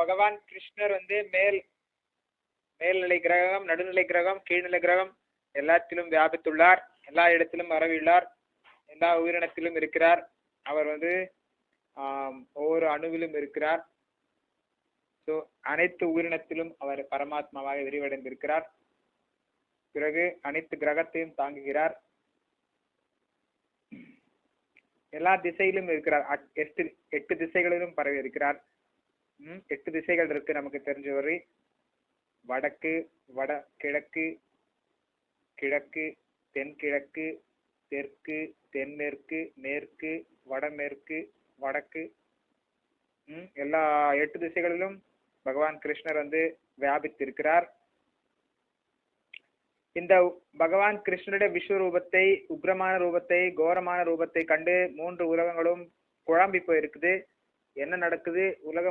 பகவான் கிருஷ்ணர் வந்து மேல்நிலை கிரகம், நடுநிலை கிரகம், கீழ்நிலை கிரகம் எல்லாத்திலும் வியாபித்துள்ளார். எல்லா இடத்திலும் பரவியுள்ளார். எல்லா உயிரினத்திலும் இருக்கிறார். அவர் வந்து ஒவ்வொரு அணுவிலும் இருக்கிறார். ஸோ அனைத்து உயிரினத்திலும் அவர் பரமாத்மாவாக விரிவடைந்திருக்கிறார். பிறகு அனைத்து கிரகத்தையும் தாங்குகிறார். எல்லா திசையிலும் இருக்கிறார். 8 திசைகளிலும் பரவி இருக்கிறார். 8 திசைகள் இருக்கு நமக்கு தெரிஞ்ச வரை. வடக்கு, கிழக்கு, கிழக்கு, தென்கிழக்கு, தெற்கு, தென்மேற்கு, மேற்கு, வடமேற்கு, வடக்கு, எல்லா 8 திசைகளிலும் பகவான் கிருஷ்ணர் வந்து வியாபித்திருக்கிறார். இந்த பகவான் கிருஷ்ணருடைய விஸ்வரூபத்தை, உக்ரமான ரூபத்தை, கோரமான ரூபத்தை கண்டு 3 உலகங்களும் குழம்பி போயிருக்குது. என்ன நடக்குது? உலகம்